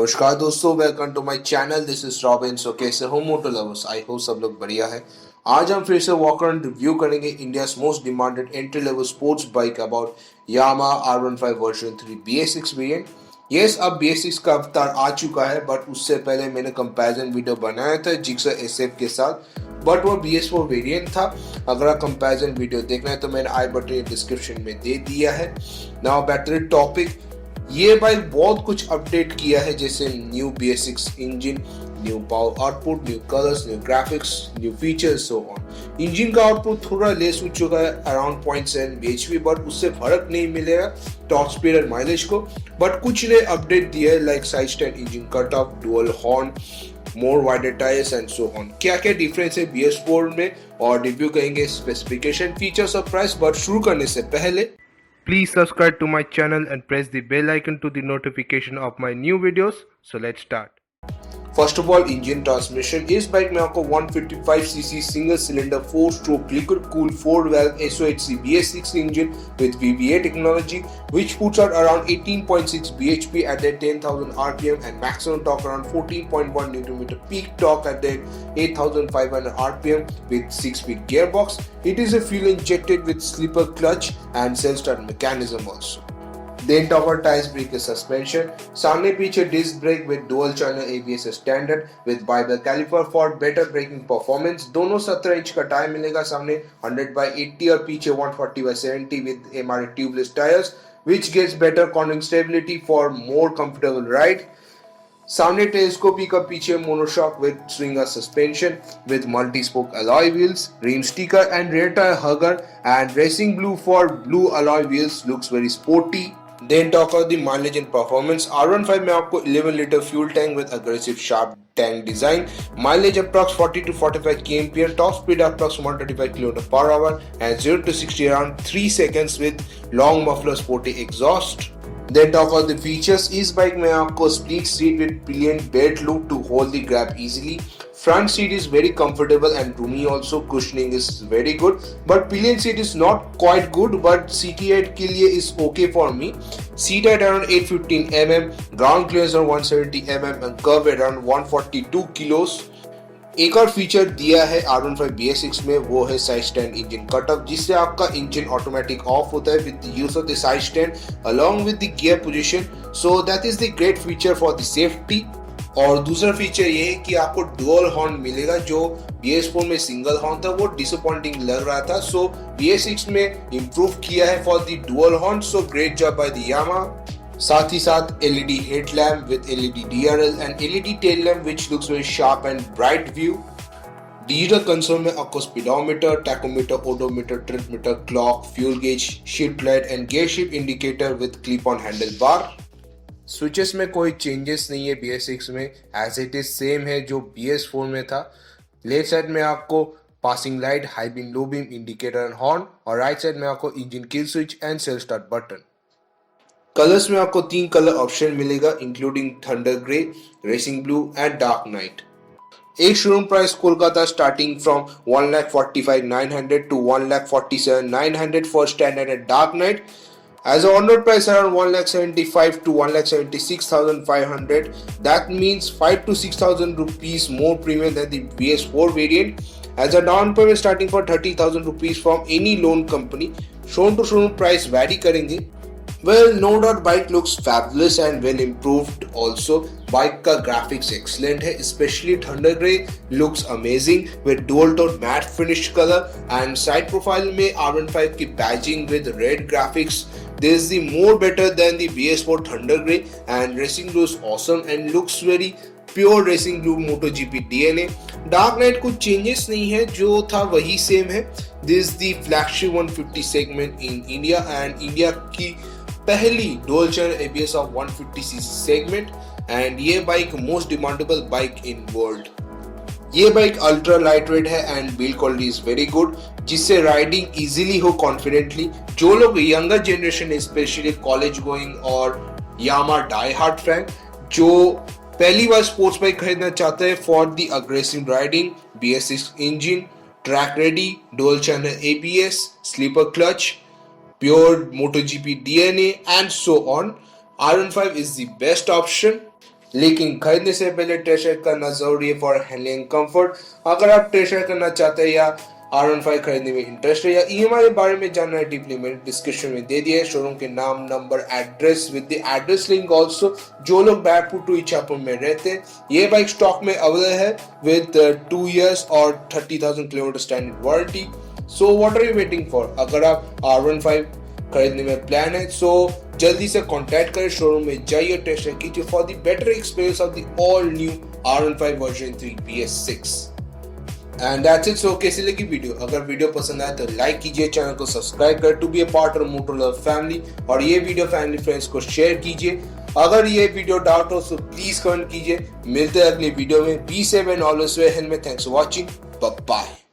नमस्कार दोस्तों, welcome to my channel. This is Robin. So कैसे हो मोटो लवर्स? आई होप सब लोग बढ़िया है। आज हम फिर से वॉक अराउंड रिव्यू करेंगे India most demanded entry level sports bike about Yamaha R15 version 3 BS6 variant. Yes, अब BS6 का अवतार आ चुका है, बट उससे पहले मैंने कंपैरिजन वीडियो बनाया था जिक्सर SF के साथ, बट वो BS4 वेरिएंट था। अगर आप कंपैरिजन वीडियो देखना है तो मैंने आई बटन डिस्क्रिप्शन में दे दिया है। Now back to the topic. ये बाइक बहुत कुछ अपडेट किया है, जैसे new BS6 engine, new power output, new colours, new graphics, new features, so on. Engine का आउटपुट थोड़ा लेस हो चुका है, अराउंड 0.7 bhp, बट उससे फर्क नहीं मिलेगा टॉप स्पीड और माइलेज को। बट कुछ ने अपडेट दिया है, like side stand, engine cut off, dual horn, more wider tyres and so on. क्या क्या डिफरेंस है BS4 में, और रिव्यू करेंगे स्पेसिफिकेशन, फीचर्स और प्राइस। बट शुरू करने से पहले please subscribe to my channel and press the bell icon to the notification of my new videos. So let's start. First of all, engine transmission. इस bike में आपको 155cc single cylinder 4-stroke liquid cooled 4-valve SOHC BS6 engine with VVA technology, which puts out around 18.6 bhp at the 10,000 rpm and maximum torque around 14.1 Nm peak torque at the 8,500 rpm with 6-speed gearbox. It is a fuel injected with slipper clutch and self-start mechanism also. Then talk about tires, brake and suspension. सामने पीछे disc brake with dual channel ABS standard with bible caliper for better braking performance. दोनों 17 inch का tyre मिलेगा, सामने 100/80 और पीछे 140/70 with MRA tubeless tires, which gives better cornering stability for more comfortable ride. सामने telescopic का, पीछे monoshock with swinger suspension with multi-spoke alloy wheels, rim sticker and rear tire hugger and racing blue for blue alloy wheels, looks very sporty. Then talk about the mileage and performance. R15 में आपको 11 litre fuel tank with aggressive sharp tank design, mileage approx 40 to 45 kmph, top speed approx 135 km/h and 0 to 60 around 3 seconds with long muffler sporty exhaust. Then talk about the features. इस bike में आपको split seat with pillion belt loop to hold the grab easily. Front seat is very comfortable and roomy also. Cushioning is very good, but pillion seat is not quite good, but CT8 के लिए is okay for me. Seat height around 815 mm, ground clearance around 170 mm and curve around 142 kilos. एक और feature दिया है R15 BS6 में, वो है side stand engine cut off, जिससे आपका इंजन ऑटोमेटिक ऑफ होता है with the use of the side stand along with the gear position. So that is the great feature for the safety. और दूसरा feature ये है कि आपको डुअल हॉर्न मिलेगा, जो BS4 में सिंगल हॉर्न था वो डिसअपॉइंटिंग लग रहा था। सो BS6 में इंप्रूव किया है for the dual horn, so great job by the Yamaha. साथ ही साथ LED headlamp with LED DRL and LED tail lamp which looks very sharp and bright view. Digital console में आपको speedometer, tachometer, odometer, trip meter, clock, fuel gauge, shift light and gear shift indicator with clip on handle bar. Switches में कोई changes नहीं है BS6 में, as it is same है जो BS4 में था। लेफ्ट साइड में आपको passing light, high beam, low beam, indicator and horn, और राइट साइड में आपको engine kill switch and self start button. Colours में आपको 3 कलर ऑप्शन मिलेगा, including thunder grey, racing blue and dark knight. एक showroom price Kolkata starting from 1,45,900 to 1,47,900 for standard and dark night. As a on-road price around 1,75,000 to 1,76,500. That means 5 to 6,000 rupees more premium than the BS4 variant. As a down payment starting for 30,000 rupees from any loan company. Showroom to showroom price vary करेंगे। Well, no doubt bike looks fabulous and well improved also. Bike का graphics excellent है, especially Thunder Grey looks amazing with dual tone matte finish color, and side profile में R15 की badging with red graphics. This is the more better than the BS4 Thunder Grey, and racing blue is awesome and looks very pure racing blue MotoGP DNA। Dark knight कुछ changes नहीं है, जो था वही same है। This the flagship 150 segment in India and India की पहली dual channel ABS of 150cc segment, and ये bike most demandable bike in world. ये बाइक अल्ट्रा लाइट वेट है and build quality is very good, जिससे riding easily हो confidently. जो लोग younger generation, specially college going और Yamaha die hard fan, जो पहली बार स्पोर्ट्स बाइक खरीदना चाहते हैं for the aggressive riding, BS6 engine, track ready, dual channel ABS, slipper clutch, pure MotoGP DNA and so on, R15 is the best option. लेकिन खरीदने से पहले टेस्ट राइड करना जरूरी है फॉर हैंडलिंग कंफर्ट। अगर आप टेस्ट राइड करना चाहते हैं या R15 खरीदने में इंटरेस्ट है या EMI के बारे में जानना है डीपली, मैंने डिस्क्रिप्शन में दे दिया है शोरूम के नाम, number, address with the address link also. जो लोग बैरकपुर टू इच्छापुर में रहते हैं, ये बाइक स्टॉक में अवेलेबल है विद 2 years और 30,000 kilometre standard warranty. So what are you waiting for? अगर आप R15 खरीदने में प्लान है सो जल्दी से कांटेक्ट करें, शोरूम में जाइए, टेस्ट कीजिए for the better experience of the all new R15 version 3 BS6। And that's it. So कैसी लगी वीडियो? अगर वीडियो पसंद आए तो लाइक कीजिए, चैनल को सब्सक्राइब कर to be a part of motor love family, और ये वीडियो फैमिली फ्रेंड्स को शेयर कीजिए। अगर ये वीडियो डाउट हो तो प्लीज कमेंट कीजिए। मिलते हैं अगले वीडियो में। Be safe and always wear helmet. Thanks for watching. Bye.